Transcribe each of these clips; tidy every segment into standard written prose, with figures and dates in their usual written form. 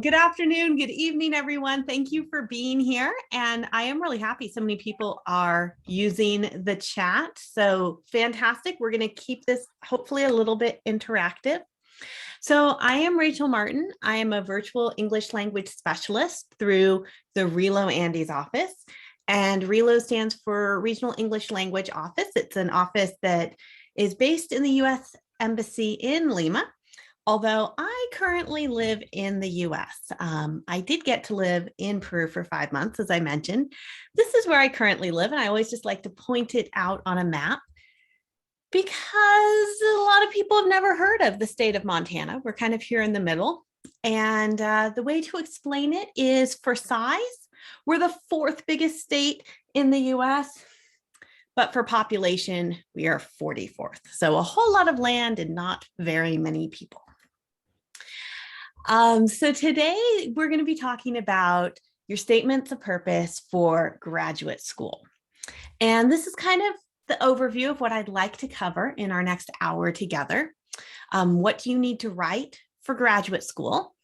Good afternoon, good evening, everyone. Thank you for being here. And I am really happy so many people are using the chat. So fantastic. We're going to keep this hopefully a little bit interactive. So I am Rachel Martin. I am a virtual English language specialist through the Relo Andes office. And Relo stands for Regional English Language Office. It's an office that is based in the U.S. Embassy in Lima. Although I currently live in the US. I did get to live in Peru for 5 months, as I mentioned. This is where I currently live, and I always just like to point it out on a map because a lot of people have never heard of the state of Montana. We're kind of here in the middle. And the way to explain it is for size, we're the fourth biggest state in the US, but for population, we are 44th. So a whole lot of land and not very many people. So today we're going to be talking about your statements of purpose for graduate school. And this is kind of the overview of what I'd like to cover in our next hour together. What do you need to write for graduate school?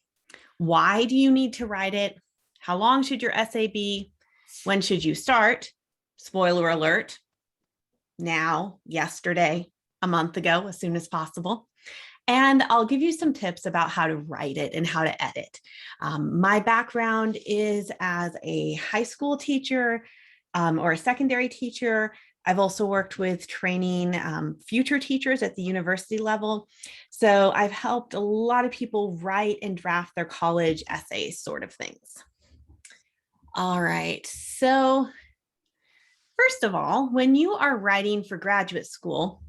Why do you need to write it? How long should your essay be? When should you start? Spoiler alert, now, yesterday, a month ago, as soon as possible. And I'll give you some tips about how to write it and how to edit. My background is as a high school teacher or a secondary teacher. I've also worked with training future teachers at the university level. So I've helped a lot of people write and draft their college essays, sort of things. All right, so first of all, when you are writing for graduate school,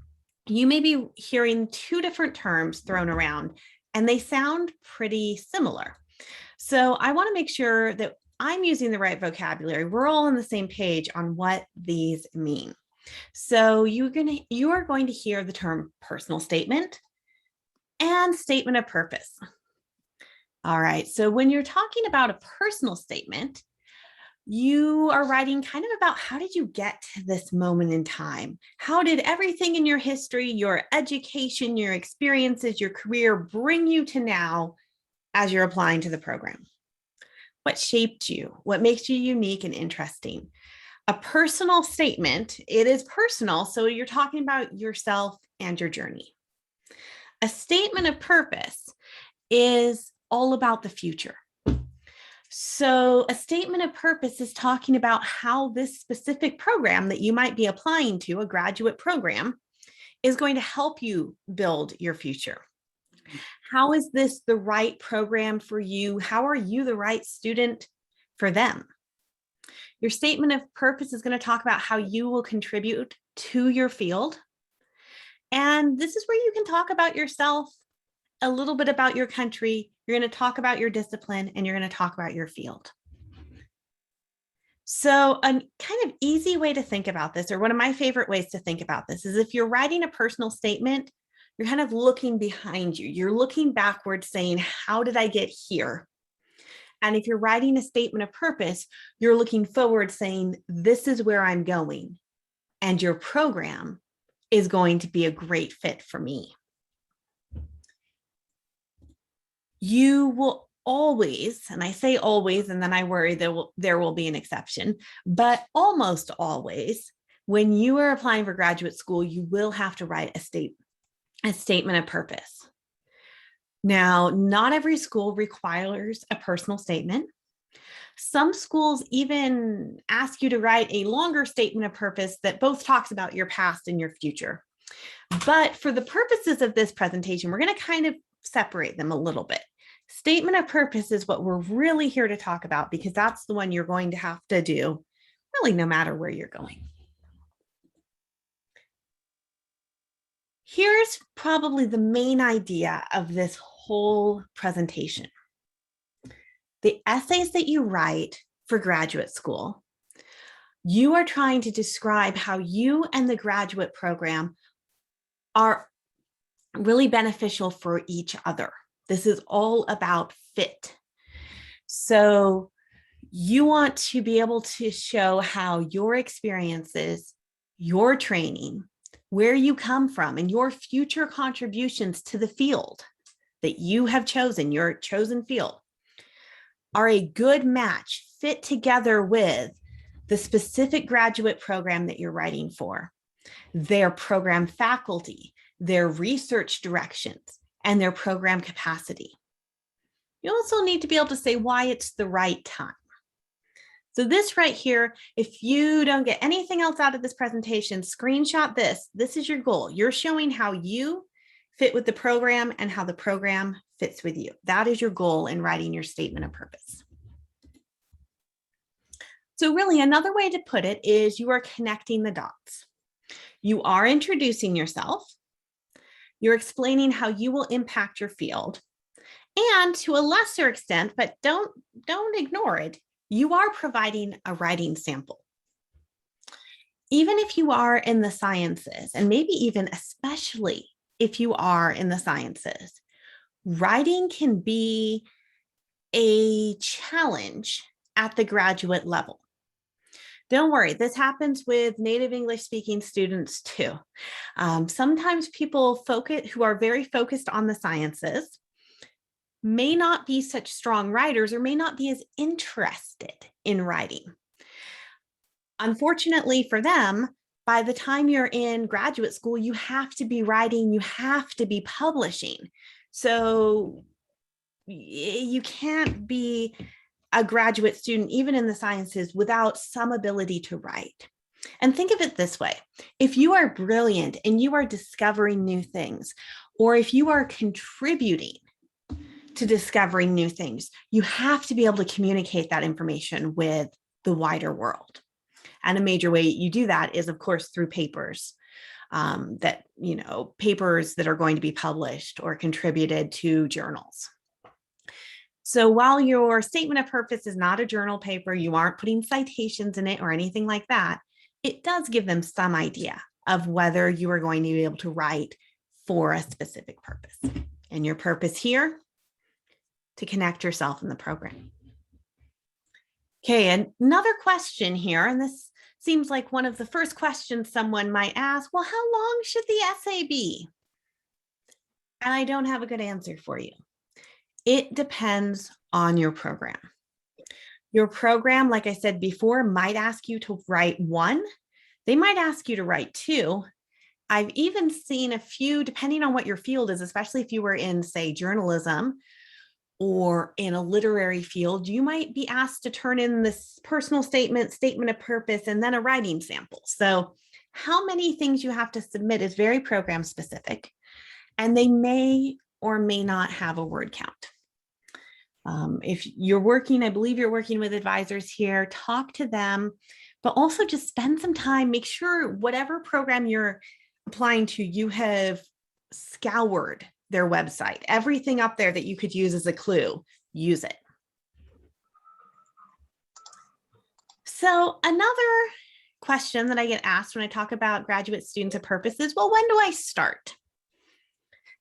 you may be hearing two different terms thrown around, and they sound pretty similar. So I want to make sure that I'm using the right vocabulary. We're all on the same page on what these mean. So you are going to hear the term personal statement and statement of purpose. All right, so when you're talking about a personal statement, you are writing kind of about how did you get to this moment in time? How did everything in your history, your education, your experiences, your career bring you to now as you're applying to the program? What shaped you? What makes you unique and interesting? A personal statement, it is personal, so you're talking about yourself and your journey. A statement of purpose is all about the future. So a statement of purpose is talking about how this specific program that you might be applying to, a graduate program, is going to help you build your future. How is this the right program for you? How are you the right student for them? Your statement of purpose is going to talk about how you will contribute to your field. And this is where you can talk about yourself, a little bit about your country. You're going to talk about your discipline, and you're going to talk about your field. So a kind of easy way to think about this, or one of my favorite ways to think about this, is if you're writing a personal statement, you're kind of looking behind you. You're looking backwards saying, how did I get here? And if you're writing a statement of purpose, you're looking forward saying, this is where I'm going. And your program is going to be a great fit for me. You will always, and I say always, and then I worry there will be an exception, but almost always, when you are applying for graduate school, you will have to write a statement of purpose. Now, not every school requires a personal statement. Some schools even ask you to write a longer statement of purpose that both talks about your past and your future. But for the purposes of this presentation, we're going to kind of separate them a little bit. Statement of purpose is what we're really here to talk about because that's the one you're going to have to do really no matter where you're going. Here's probably the main idea of this whole presentation. The essays that you write for graduate school, you are trying to describe how you and the graduate program are really beneficial for each other. This is all about fit. So you want to be able to show how your experiences, your training, where you come from, and your future contributions to the field that you have chosen, your chosen field, are a good match, fit together with the specific graduate program that you're writing for, their program faculty, their research directions, and their program capacity. You also need to be able to say why it's the right time. So this right here, if you don't get anything else out of this presentation, screenshot this. This is your goal. You're showing how you fit with the program and how the program fits with you. That is your goal in writing your statement of purpose. So really, another way to put it is you are connecting the dots. You are introducing yourself. You're explaining how you will impact your field. And to a lesser extent, but don't ignore it, you are providing a writing sample. Even if you are in the sciences, and maybe even especially if you are in the sciences, writing can be a challenge at the graduate level. Don't worry, this happens with native English speaking students too. Sometimes people who are very focused on the sciences may not be such strong writers or may not be as interested in writing. Unfortunately for them, by the time you're in graduate school, you have to be writing, you have to be publishing. So you can't be a graduate student, even in the sciences, without some ability to write. And think of it this way. If you are brilliant and you are discovering new things, or if you are contributing to discovering new things, you have to be able to communicate that information with the wider world. And a major way you do that is, of course, through papers papers that are going to be published or contributed to journals. So while your statement of purpose is not a journal paper, you aren't putting citations in it or anything like that, it does give them some idea of whether you are going to be able to write for a specific purpose. And your purpose here, to connect yourself in the program. Okay, another question here, and this seems like one of the first questions someone might ask, well, how long should the essay be? And I don't have a good answer for you. It depends on your program. Your program, like I said before, might ask you to write one. They might ask you to write two. I've even seen a few, depending on what your field is, especially if you were in, say, journalism or in a literary field, you might be asked to turn in this personal statement, statement of purpose, and then a writing sample. So how many things you have to submit is very program specific, and they may or may not have a word count. If you're working, I believe you're working with advisors here, talk to them, but also just spend some time, make sure whatever program you're applying to, you have scoured their website, everything up there that you could use as a clue, use it. So another question that I get asked when I talk about graduate students of purpose is, well, when do I start?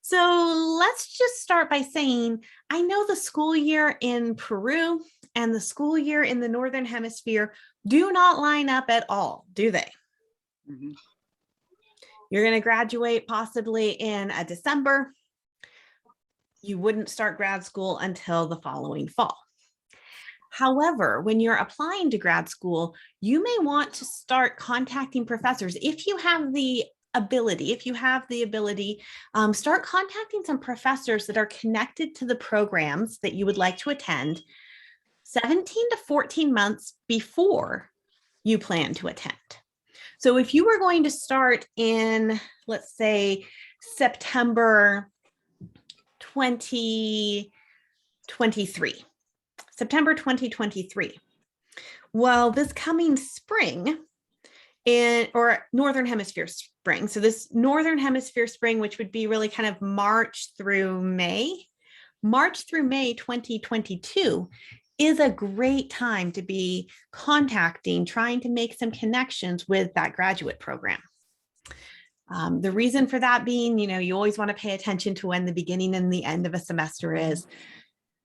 So let's just start by saying, I know the school year in Peru and the school year in the Northern Hemisphere do not line up at all, do they? Mm-hmm. You're going to graduate possibly in a December. You wouldn't start grad school until the following fall. However, when you're applying to grad school, you may want to start contacting professors. If you have the ability, start contacting some professors that are connected to the programs that you would like to attend 17 to 14 months before you plan to attend. So if you were going to start in, let's say, September 2023, well, this coming spring, or Northern Hemisphere spring. So this Northern Hemisphere spring, which would be really kind of March through May 2022 is a great time to be trying to make some connections with that graduate program. The reason for that being, you always want to pay attention to when the beginning and the end of a semester is.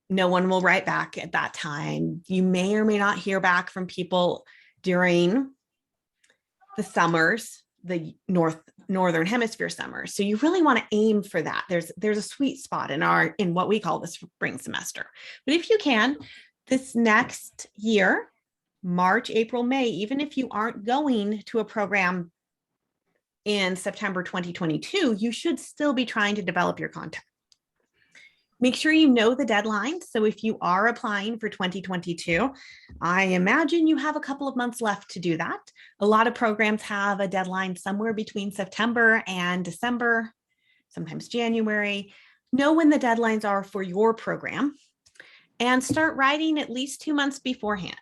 No one will write back at that time. You may or may not hear back from people during the summers, the Northern Hemisphere summers. So you really want to aim for that. There's a sweet spot in what we call the spring semester. But if you can, This next year, March, April, May, even if you aren't going to a program in September 2022, you should still be trying to develop your content. Make sure you know the deadline. So if you are applying for 2022, I imagine you have a couple of months left to do that. A lot of programs have a deadline somewhere between September and December, sometimes January. Know when the deadlines are for your program and start writing at least 2 months beforehand.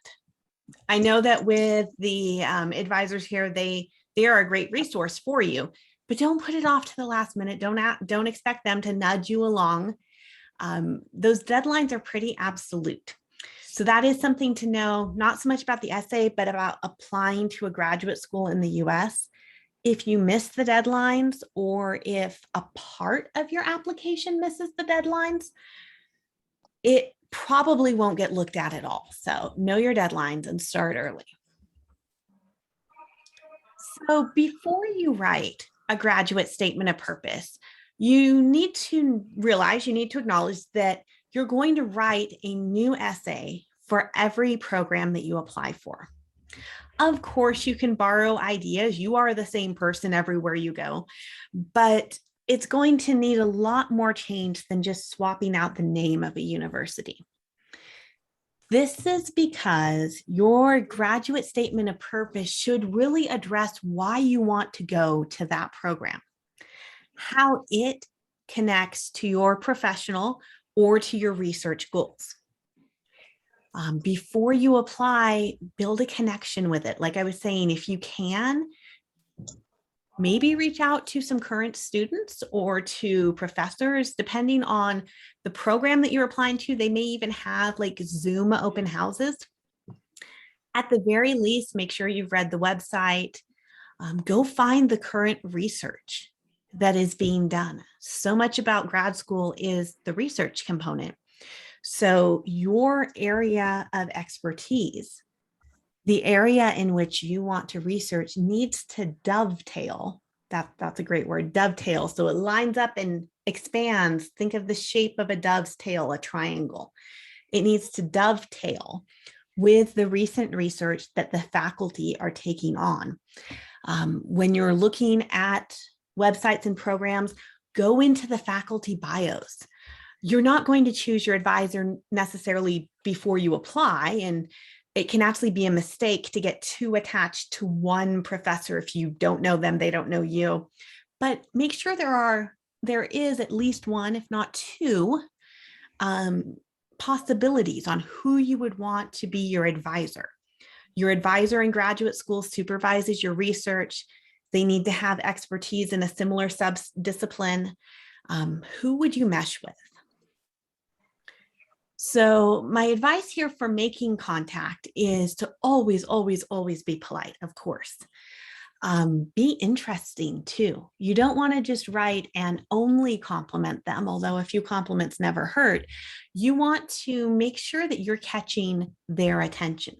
I know that with the advisors here, they are a great resource for you, but don't put it off to the last minute. Don't expect them to nudge you along. Those deadlines are pretty absolute. So that is something to know, not so much about the essay, but about applying to a graduate school in the US. If you miss the deadlines, or if a part of your application misses the deadlines, it probably won't get looked at all. So know your deadlines and start early. So before you write a graduate statement of purpose, you need to acknowledge that you're going to write a new essay for every program that you apply for. Of course, you can borrow ideas. You are the same person everywhere you go, but it's going to need a lot more change than just swapping out the name of a university. This is because your graduate statement of purpose should really address why you want to go to that program, how it connects to your professional or to your research goals. Before you apply, build a connection with it. Like I was saying, if you can, maybe reach out to some current students or to professors, depending on the program that you're applying to. They may even have like Zoom open houses. At the very least, make sure you've read the website. Go find the current research that is being done. So much about grad school is the research component. So your area of expertise, the area in which you want to research, needs to dovetail. That's a great word, dovetail. So it lines up and expands. Think of the shape of a dove's tail, a triangle. It needs to dovetail with the recent research that the faculty are taking on. When you're looking at websites and programs, go into the faculty bios. You're not going to choose your advisor necessarily before you apply, and it can actually be a mistake to get too attached to one professor. If you don't know them, they don't know you. But make sure there is at least one, if not two, possibilities on who you would want to be your advisor. Your advisor in graduate school supervises your research. They need to have expertise in a similar subdiscipline. Who would you mesh with? So my advice here for making contact is to always, always, always be polite, of course. Be interesting too. You don't want to just write and only compliment them, although a few compliments never hurt. You want to make sure that you're catching their attention.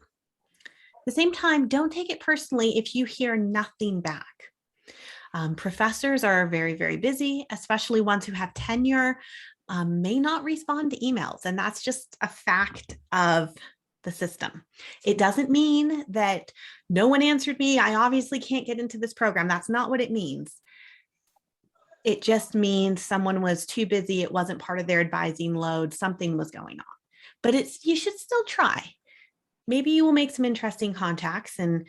At the same time, don't take it personally if you hear nothing back. Professors are very, very busy, especially ones who have tenure. May not respond to emails, and that's just a fact of the system. It doesn't mean that no one answered me, I obviously can't get into this program. That's not what it means. It just means someone was too busy, it wasn't part of their advising load, something was going on. But you should still try. Maybe you will make some interesting contacts, and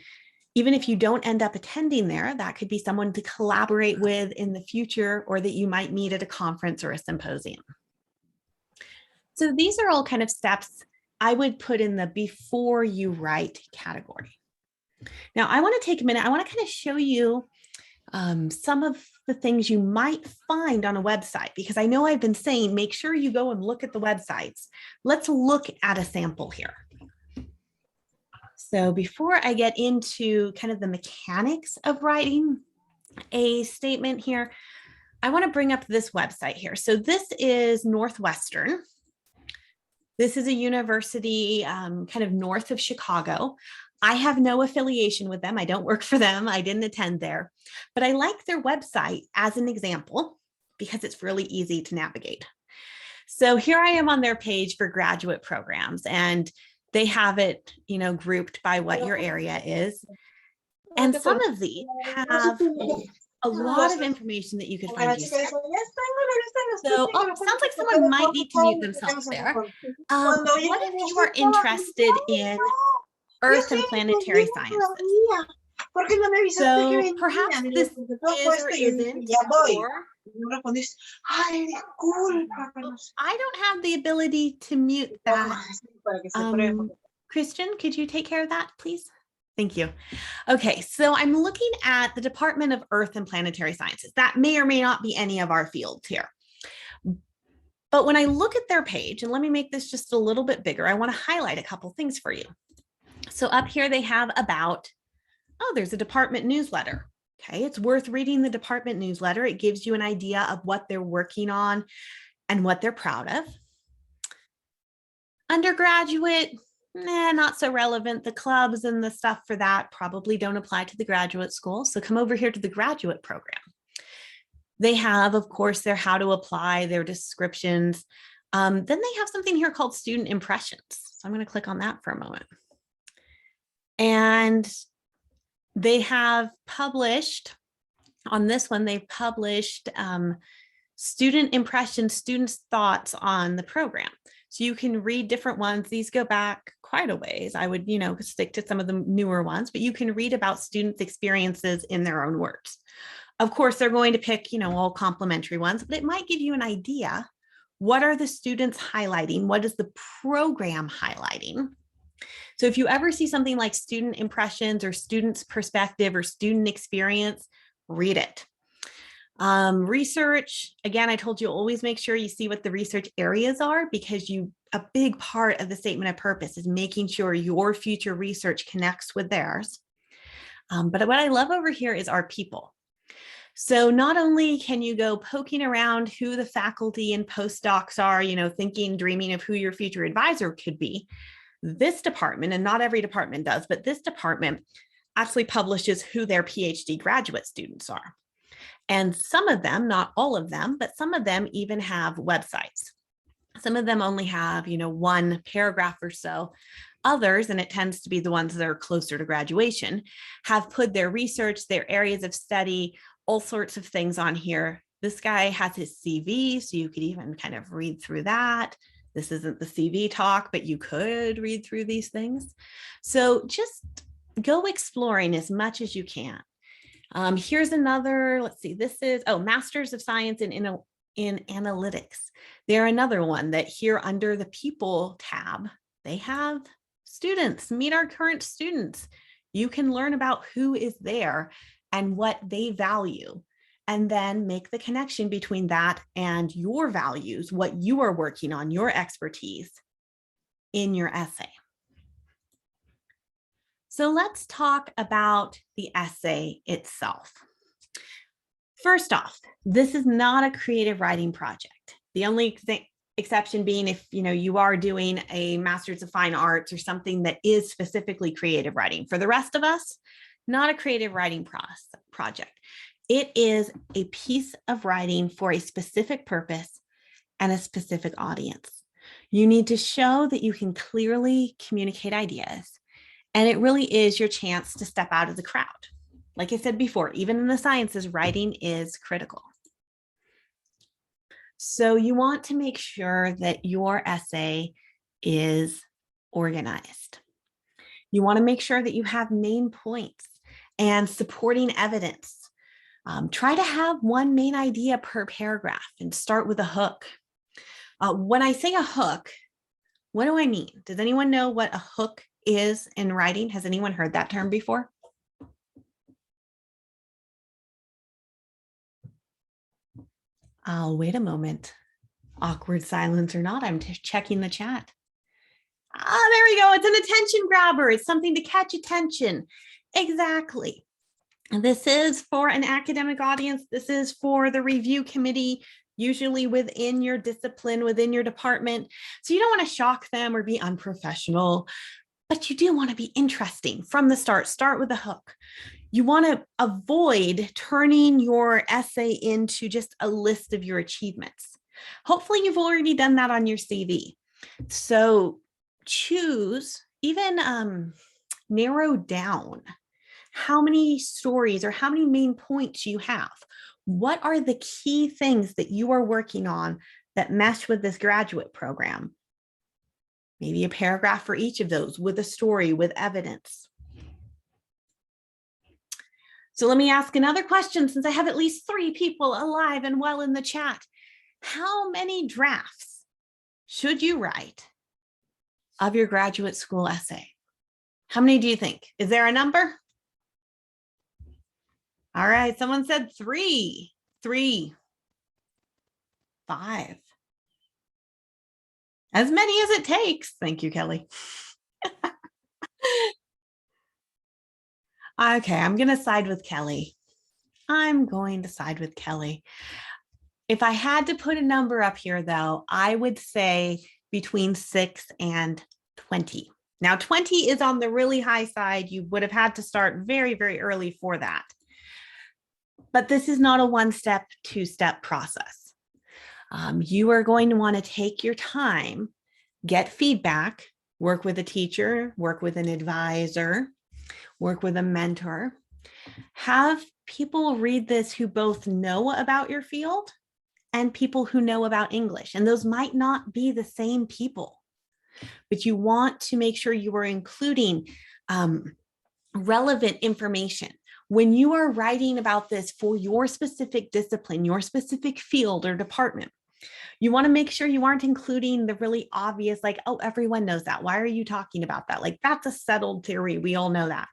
even if you don't end up attending there, that could be someone to collaborate with in the future, or that you might meet at a conference or a symposium. So these are all kind of steps I would put in the before you write category. Now I want to take a minute. I want to kind of show you some of the things you might find on a website, because I know I've been saying, make sure you go and look at the websites. Let's look at a sample here. So before I get into kind of the mechanics of writing a statement here, I want to bring up this website here. So this is Northwestern. This is a university kind of north of Chicago. I have no affiliation with them. I don't work for them. I didn't attend there, but I like their website as an example because it's really easy to navigate. So here I am on their page for graduate programs, and They have it, grouped by what your area is. And some of these have a lot of information that you could find useful. So, sounds like someone might need to mute themselves there. What if you are interested in Earth and planetary sciences? So perhaps this is or isn't your... I don't have the ability to mute that. Christian, could you take care of that, please? Thank you. Okay, so I'm looking at the Department of Earth and Planetary Sciences. That may or may not be any of our fields here. But when I look at their page, and let me make this just a little bit bigger, I want to highlight a couple things for you. So up here they have about, there's a department newsletter. Okay, it's worth reading the department newsletter. It gives you an idea of what they're working on and what they're proud of. Undergraduate, not so relevant. The clubs and the stuff for that probably don't apply to the graduate school. So come over here to the graduate program. They have, of course, their how to apply, their descriptions. Then they have something here called student impressions. So I'm going to click on that for a moment. And they have published, on this one, they've published student impressions, students' thoughts on the program. So you can read different ones. These go back quite a ways. I would, stick to some of the newer ones, but you can read about students' experiences in their own words. Of course, they're going to pick, all complimentary ones, but it might give you an idea. What are the students highlighting? What is the program highlighting? So if you ever see something like student impressions or student's perspective or student experience, read it. Research, again, I told you always make sure you see what the research areas are, because a big part of the statement of purpose is making sure your future research connects with theirs. But what I love over here is our people. So not only can you go poking around who the faculty and postdocs are, thinking, dreaming of who your future advisor could be, this department, and not every department does, but this department actually publishes who their PhD graduate students are. And some of them, not all of them, but some of them even have websites. Some of them only have, one paragraph or so. Others, and it tends to be the ones that are closer to graduation, have put their research, their areas of study, all sorts of things on here. This guy has his CV, so you could even kind of read through that. This isn't the CV talk, but you could read through these things. So just go exploring as much as you can. Here's another, let's see, this is, Masters of Science in Analytics. They're another one that here under the People tab, they have students, meet our current students. You can learn about who is there and what they value, and then make the connection between that and your values, what you are working on, your expertise in your essay. So let's talk about the essay itself. First off, this is not a creative writing project. The only exception being if you are doing a Master's of Fine Arts or something that is specifically creative writing. For the rest of us, not a creative writing project. It is a piece of writing for a specific purpose and a specific audience. You need to show that you can clearly communicate ideas, and it really is your chance to step out of the crowd. Like I said before, even in the sciences, writing is critical. So you want to make sure that your essay is organized. You want to make sure that you have main points and supporting evidence. Try to have one main idea per paragraph and start with a hook. When I say a hook, what do I mean? Does anyone know what a hook is in writing? Has anyone heard that term before? I'll wait a moment. Awkward silence or not, I'm checking the chat. There we go. It's an attention grabber. It's something to catch attention. Exactly. This is for an academic audience. This is for the review committee, usually within your discipline, within your department. So you don't want to shock them or be unprofessional, but you do want to be interesting from the start. Start with a hook. You want to avoid turning your essay into just a list of your achievements. Hopefully you've already done that on your CV. So choose, even narrow down how many stories or how many main points you have. What are the key things that you are working on that mesh with this graduate program? Maybe a paragraph for each of those with a story, with evidence. So let me ask another question, since I have at least 3 people alive and well in the chat. How many drafts should you write of your graduate school essay? How many do you think? Is there a number? All right, someone said 3, 3, 5. As many as it takes. Thank you, Kelly. Okay, I'm going to side with Kelly. I'm going to side with Kelly. If I had to put a number up here, though, I would say between 6 and 20. Now, 20 is on the really high side. You would have had to start very, very early for that. But this is not a one-step, two-step process. You are going to want to take your time, get feedback, work with a teacher, work with an advisor, work with a mentor. Have people read this who both know about your field and people who know about English. And those might not be the same people, but you want to make sure you are including relevant information. When you are writing about this for your specific discipline, your specific field or department, you want to make sure you aren't including the really obvious, like, oh, everyone knows that. Why are you talking about that? Like, that's a settled theory. We all know that.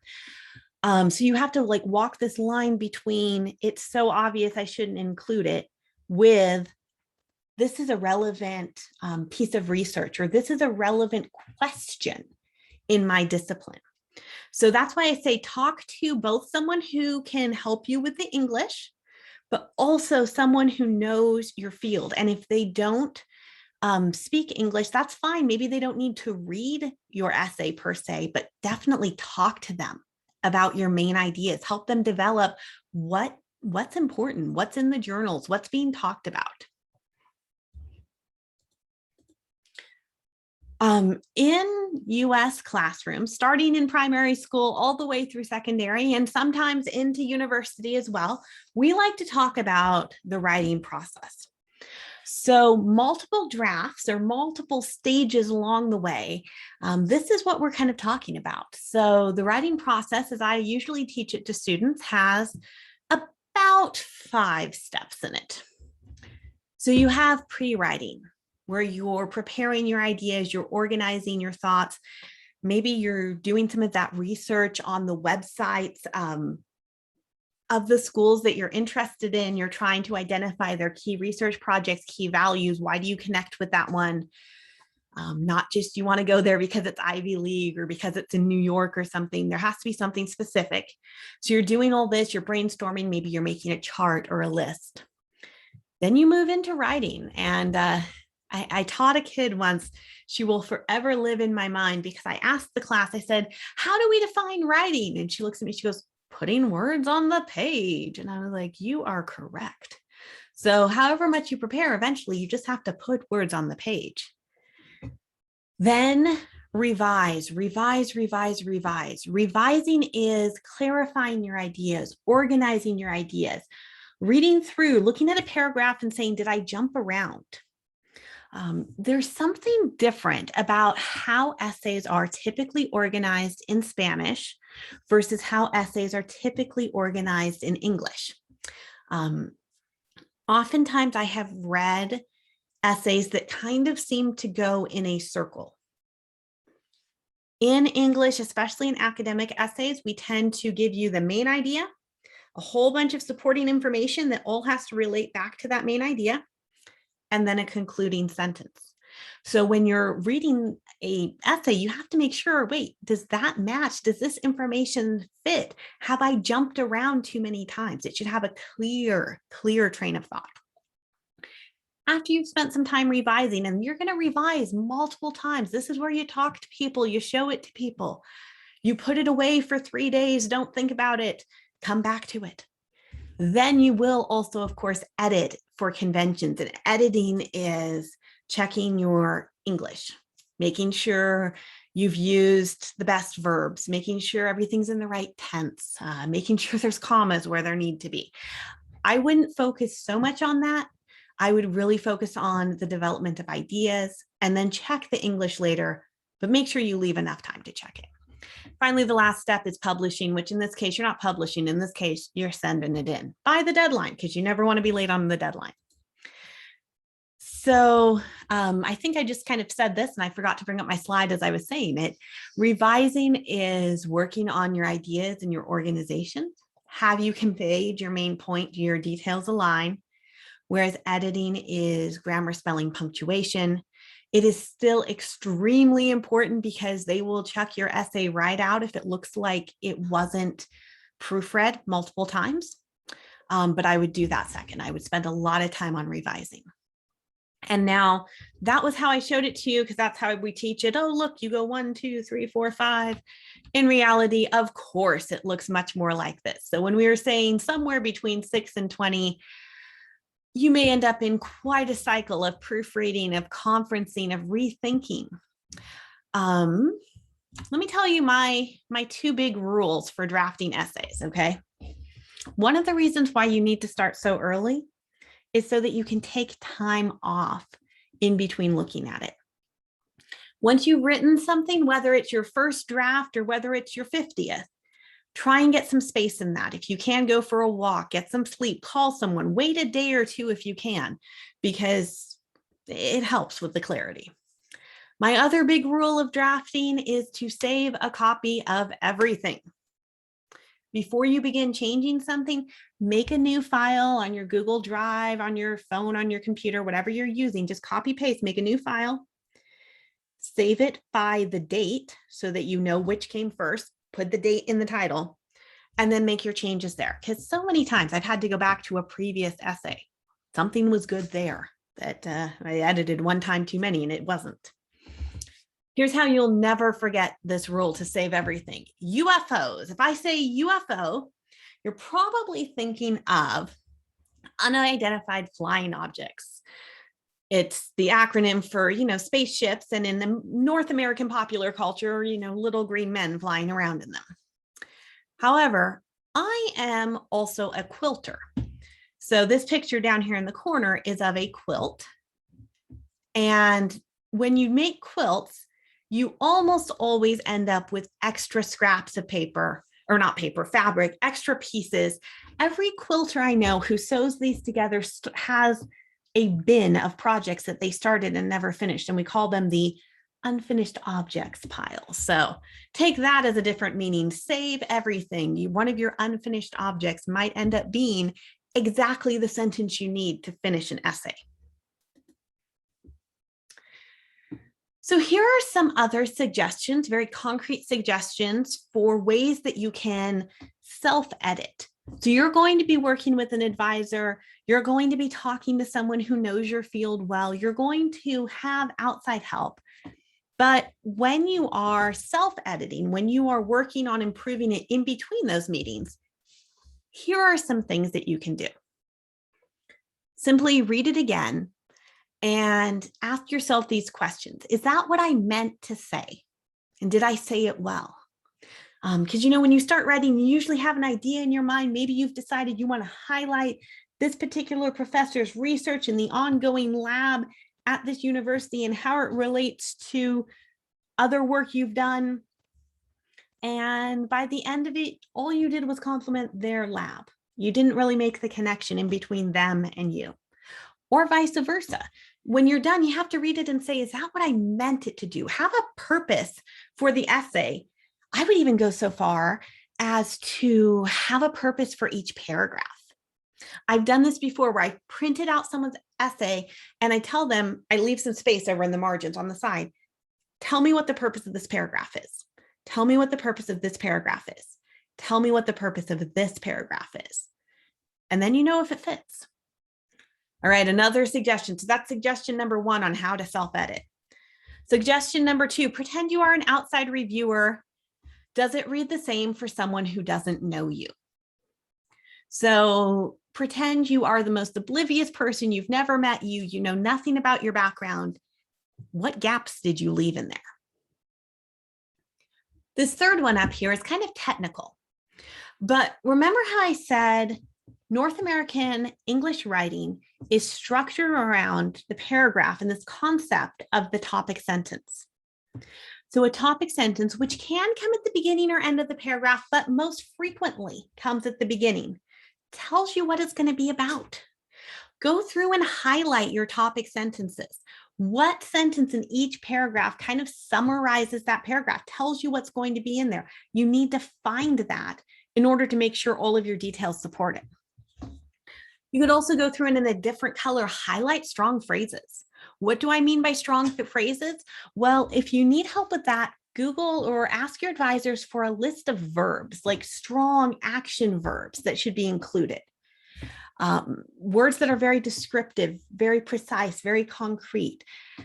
So you have to like walk this line between it's so obvious I shouldn't include it with this is a relevant piece of research, or this is a relevant question in my discipline. So that's why I say talk to both someone who can help you with the English, but also someone who knows your field. And if they don't speak English, that's fine. Maybe they don't need to read your essay per se, but definitely talk to them about your main ideas. Help them develop what's important, what's in the journals, what's being talked about. In US classrooms, starting in primary school all the way through secondary and sometimes into university as well, we like to talk about the writing process. So multiple drafts or multiple stages along the way, this is what we're kind of talking about. So the writing process, as I usually teach it to students, has about 5 steps in it. So you have pre-writing, where you're preparing your ideas, you're organizing your thoughts. Maybe you're doing some of that research on the websites of the schools that you're interested in. You're trying to identify their key research projects, key values. Why do you connect with that one? Not just you want to go there because it's Ivy League or because it's in New York or something. There has to be something specific. So you're doing all this, you're brainstorming, maybe you're making a chart or a list. Then you move into writing. And I taught a kid once, she will forever live in my mind, because I asked the class, I said, how do we define writing? And she looks at me, she goes, putting words on the page. And I was like, you are correct. So however much you prepare, eventually you just have to put words on the page. Then revise, revise, revise, revise. Revising is clarifying your ideas, organizing your ideas, reading through, looking at a paragraph and saying, did I jump around? There's something different about how essays are typically organized in Spanish versus how essays are typically organized in English. Oftentimes I have read essays that kind of seem to go in a circle. In English, especially in academic essays, we tend to give you the main idea, a whole bunch of supporting information that all has to relate back to that main idea, and then a concluding sentence. So when you're reading an essay, you have to make sure, wait, does that match? Does this information fit? Have I jumped around too many times? It should have a clear train of thought. After you've spent some time revising, and you're going to revise multiple times, this is where you talk to people, you show it to people, you put it away for 3 days, don't think about it, come back to it. Then you will also, of course, edit for conventions. And editing is checking your English. making sure you've used the best verbs, making sure everything's in the right tense, making sure there's commas where there need to be. I wouldn't focus so much on that. I would really focus on the development of ideas and then check the English later, but make sure you leave enough time to check it. Finally, the last step is publishing, which in this case, you're not publishing. In this case, you're sending it in by the deadline because you never want to be late on the deadline. So I think I just kind of said this and I forgot to bring up my slide as I was saying it. Revising is working on your ideas and your organization. Have you conveyed your main point? Do your details align? Whereas editing is grammar, spelling, punctuation. It is still extremely important because they will check your essay right out if it looks like it wasn't proofread multiple times. But I would do that second. I would spend a lot of time on revising. And now that was how I showed it to you because that's how we teach it. Oh, look, you go 1, 2, 3, 4, 5. In reality, of course, it looks much more like this. So when we were saying somewhere between 6 and 20, you may end up in quite a cycle of proofreading, of conferencing, of rethinking. Let me tell you my 2 big rules for drafting essays, okay? One of the reasons why you need to start so early is so that you can take time off in between looking at it. Once you've written something, whether it's your first draft or whether it's your 50th, try and get some space in that. If you can, go for a walk, get some sleep, call someone, wait a day or 2 if you can, because it helps with the clarity. My other big rule of drafting is to save a copy of everything. Before you begin changing something, make a new file on your Google Drive, on your phone, on your computer, whatever you're using, just copy paste, make a new file, save it by the date so that you know which came first, put the date in the title, and then make your changes there. Because so many times I've had to go back to a previous essay. Something was good there that I edited one time too many and it wasn't. Here's how you'll never forget this rule to save everything. UFOs. If I say UFO, you're probably thinking of unidentified flying objects. It's the acronym for, spaceships, and in the North American popular culture, little green men flying around in them. However, I am also a quilter. So this picture down here in the corner is of a quilt. And when you make quilts, you almost always end up with extra scraps of paper, or not paper, fabric, extra pieces. Every quilter I know who sews these together has a bin of projects that they started and never finished, and we call them the unfinished objects pile. So take that as a different meaning. Save everything. One of your unfinished objects might end up being exactly the sentence you need to finish an essay. So here are some other suggestions, very concrete suggestions for ways that you can self-edit. So you're going to be working with an advisor, you're going to be talking to someone who knows your field well, you're going to have outside help. But when you are self-editing, when you are working on improving it in between those meetings, here are some things that you can do. Simply read it again and ask yourself these questions. Is that what I meant to say? And did I say it well? Because, when you start writing, you usually have an idea in your mind. Maybe you've decided you want to highlight this particular professor's research in the ongoing lab at this university and how it relates to other work you've done. And by the end of it, all you did was compliment their lab. You didn't really make the connection in between them and you, or vice versa. When you're done, you have to read it and say, is that what I meant it to do? Have a purpose for the essay. I would even go so far as to have a purpose for each paragraph. I've done this before where I printed out someone's essay and I tell them, I leave some space over in the margins on the side. Tell me what the purpose of this paragraph is. Tell me what the purpose of this paragraph is. Tell me what the purpose of this paragraph is. And then you know if it fits. All right, another suggestion. So that's suggestion number 1 on how to self-edit. Suggestion number 2, pretend you are an outside reviewer. Does it read the same for someone who doesn't know you? So pretend you are the most oblivious person. You've never met you. You know nothing about your background. What gaps did you leave in there? This third one up here is kind of technical, but remember how I said North American English writing is structured around the paragraph and this concept of the topic sentence. So a topic sentence, which can come at the beginning or end of the paragraph, but most frequently comes at the beginning, tells you what it's going to be about. Go through and highlight your topic sentences. What sentence in each paragraph kind of summarizes that paragraph, tells you what's going to be in there. You need to find that in order to make sure all of your details support it. You could also go through and in a different color, highlight strong phrases. What do I mean by strong phrases? Well, if you need help with that, Google or ask your advisors for a list of verbs, like strong action verbs that should be included. Words that are very descriptive, very precise, very concrete.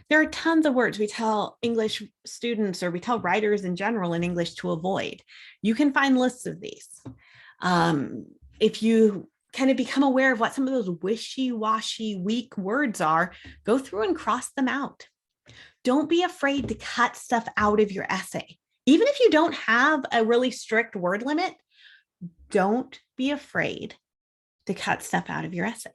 There are tons of words we tell English students or we tell writers in general in English to avoid. You can find lists of these. If you kind of become aware of what some of those wishy-washy, weak words are, go through and cross them out. Don't be afraid to cut stuff out of your essay. Even if you don't have a really strict word limit, don't be afraid to cut stuff out of your essay.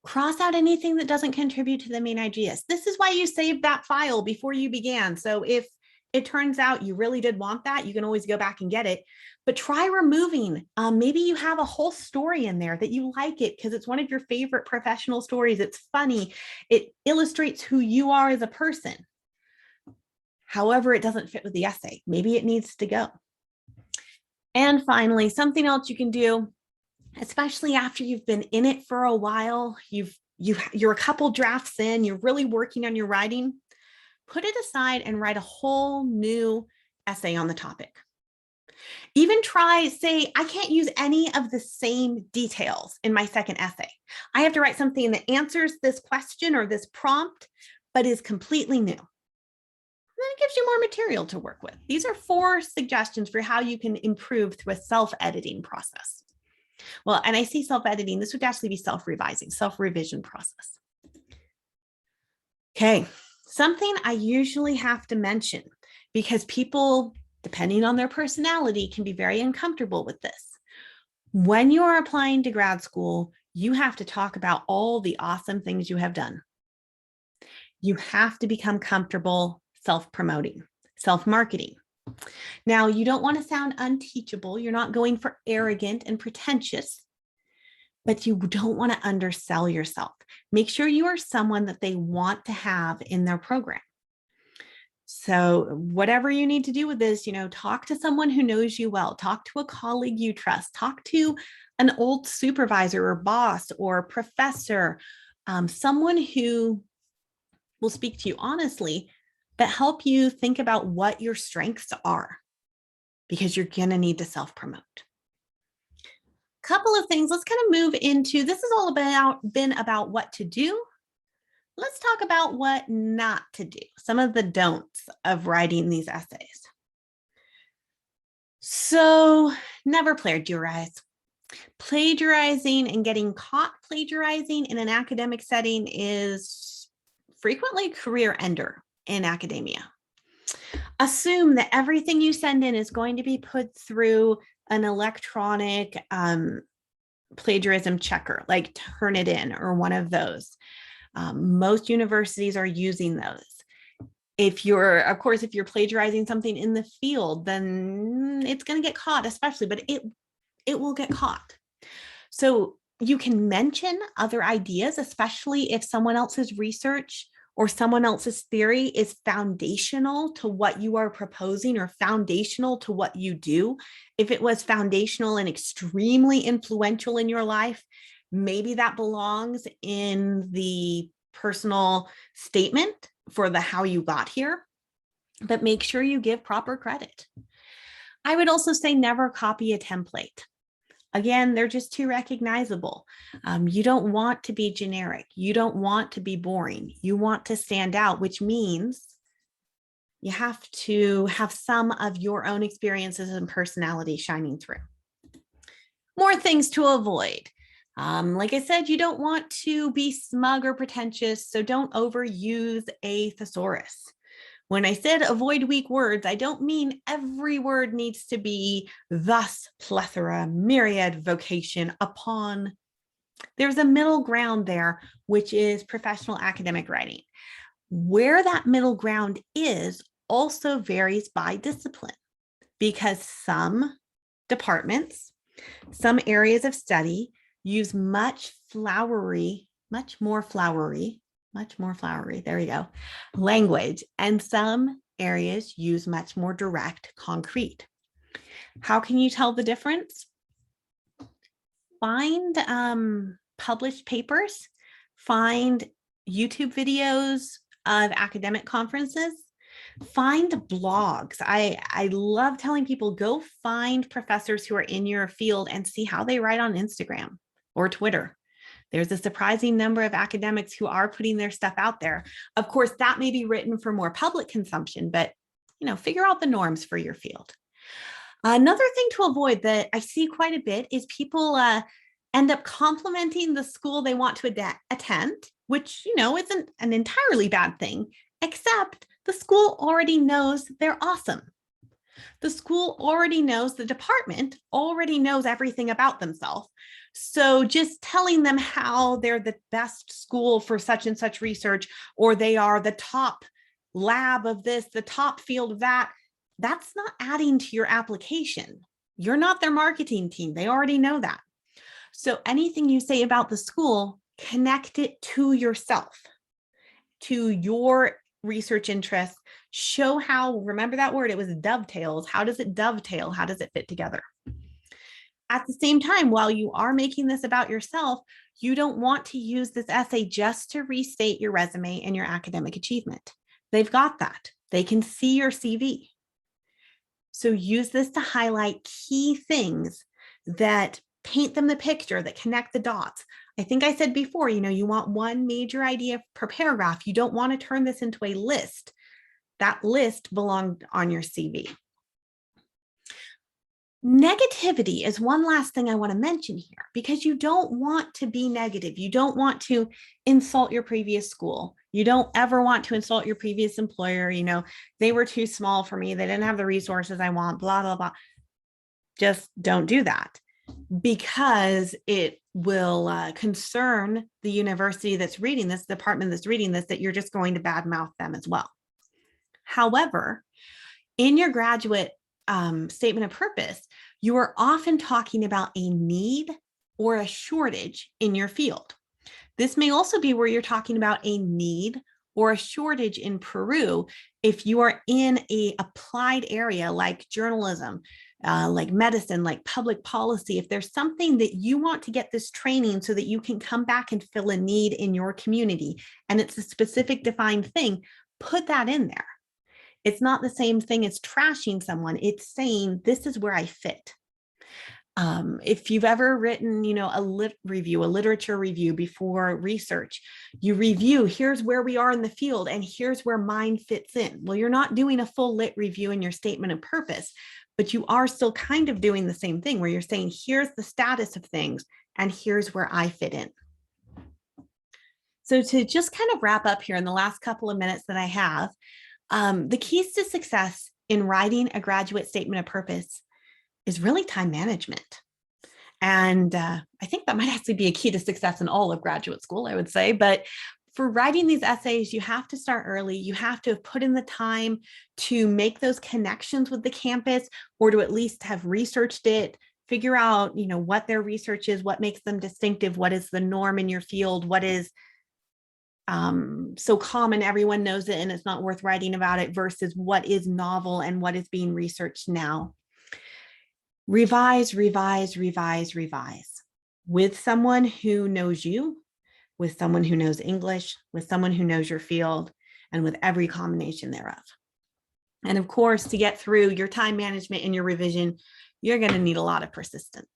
Cross out anything that doesn't contribute to the main ideas. This is why you saved that file before you began. So if it turns out you really did want that, you can always go back and get it, but try removing. Maybe you have a whole story in there that you like it because it's one of your favorite professional stories. It's funny. It illustrates who you are as a person. However, it doesn't fit with the essay. Maybe it needs to go. And finally, something else you can do, especially after you've been in it for a while, you're a couple drafts in, you're really working on your writing, put it aside and write a whole new essay on the topic. Even try, say, I can't use any of the same details in my second essay. I have to write something that answers this question or this prompt, but is completely new. Then it gives you more material to work with. These are 4 suggestions for how you can improve through a self-editing process. Well, and I say self-editing, this would actually be self-revising, self-revision process. Okay, something I usually have to mention because people, depending on their personality, can be very uncomfortable with this. When you are applying to grad school, you have to talk about all the awesome things you have done. You have to become comfortable self-promoting, self-marketing. Now, you don't want to sound unteachable. You're not going for arrogant and pretentious, but you don't want to undersell yourself. Make sure you are someone that they want to have in their program. So whatever you need to do with this, talk to someone who knows you well, talk to a colleague you trust, talk to an old supervisor or boss or professor, someone who will speak to you honestly, but help you think about what your strengths are, because you're going to need to self-promote. Couple of things, let's kind of move into, this is all been about what to do. Let's talk about what not to do, some of the don'ts of writing these essays. So never plagiarize. Plagiarizing and getting caught plagiarizing in an academic setting is frequently a career ender in academia. Assume that everything you send in is going to be put through an electronic plagiarism checker, like Turnitin or one of those. Most universities are using those. If you're plagiarizing something in the field, then it's going to get caught, especially, but it will get caught. So you can mention other ideas, especially if someone else's research or someone else's theory is foundational to what you are proposing or foundational to what you do. If it was foundational and extremely influential in your life, maybe that belongs in the personal statement for the how you got here, but make sure you give proper credit. I would also say never copy a template. Again, they're just too recognizable. You don't want to be generic. You don't want to be boring. You want to stand out, which means you have to have some of your own experiences and personality shining through. More things to avoid. Like I said, you don't want to be smug or pretentious, so don't overuse a thesaurus. When I said avoid weak words, I don't mean every word needs to be thus, plethora, myriad, vocation, upon. There's a middle ground there, which is professional academic writing. Where that middle ground is also varies by discipline, because some departments, some areas of study use much more flowery, there we go, language, and some areas use much more direct, concrete. How can you tell the difference? Find published papers, find YouTube videos of academic conferences, find blogs. I love telling people, go find professors who are in your field and see how they write on Instagram or Twitter. There's a surprising number of academics who are putting their stuff out there. Of course, that may be written for more public consumption, but figure out the norms for your field. Another thing to avoid that I see quite a bit is people end up complimenting the school they want to attend, which, isn't an entirely bad thing, except the school already knows they're awesome. The school already knows, the department already knows everything about themselves. So just telling them how they're the best school for such and such research, or they are the top lab of this, the top field of that, that's not adding to your application. You're not their marketing team. They already know that. So anything you say about the school, connect it to yourself, to your research interests. Show how, remember that word, it was dovetails. How does it dovetail? How does it fit together? At the same time, while you are making this about yourself, you don't want to use this essay just to restate your resume and your academic achievement. They've got that. They can see your CV. So use this to highlight key things that paint them the picture, that connect the dots. I think I said before, you want one major idea per paragraph. You don't want to turn this into a list. That list belonged on your CV. Negativity is one last thing I want to mention here, because you don't want to be negative. You don't want to insult your previous school. You don't ever want to insult your previous employer. They were too small for me. They didn't have the resources I want, blah, blah, blah. Just don't do that, because it will concern the university that's reading this, department that's reading this, that you're just going to badmouth them as well. However, in your graduate statement of purpose, you are often talking about a need or a shortage in your field. This may also be where you're talking about a need or a shortage in Peru if you are in an applied area like journalism, like medicine, like public policy. If there's something that you want to get this training so that you can come back and fill a need in your community, and it's a specific defined thing, put that in there. It's not the same thing as trashing someone. It's saying, this is where I fit. If you've ever written, a literature review before research, you review, here's where we are in the field and here's where mine fits in. Well, you're not doing a full lit review in your statement of purpose, but you are still kind of doing the same thing where you're saying, here's the status of things and here's where I fit in. So to just kind of wrap up here in the last couple of minutes that I have, the keys to success in writing a graduate statement of purpose is really time management. And I think that might actually be a key to success in all of graduate school, I would say. But for writing these essays, you have to start early. You have to put in the time to make those connections with the campus, or to at least have researched it, figure out, what their research is, what makes them distinctive, what is the norm in your field, what is so common, everyone knows it and it's not worth writing about it, versus what is novel and what is being researched now. Revise, revise, revise, revise with someone who knows you, with someone who knows English, with someone who knows your field, and with every combination thereof. And of course, to get through your time management and your revision, you're going to need a lot of persistence.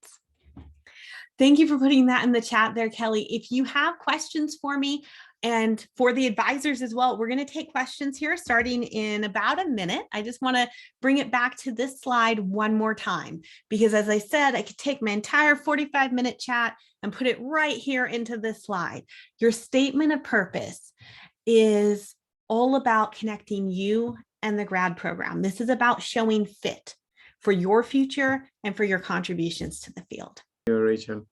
Thank you for putting that in the chat there, Kelly. If you have questions for me, And for the advisors as well, we're going to take questions here starting in about a minute. I just want to bring it back to this slide one more time, because as I said, I could take my entire 45-minute chat and put it right here into this slide. Your statement of purpose is all about connecting you and the grad program. This is about showing fit for your future and for your contributions to the field. Rachel.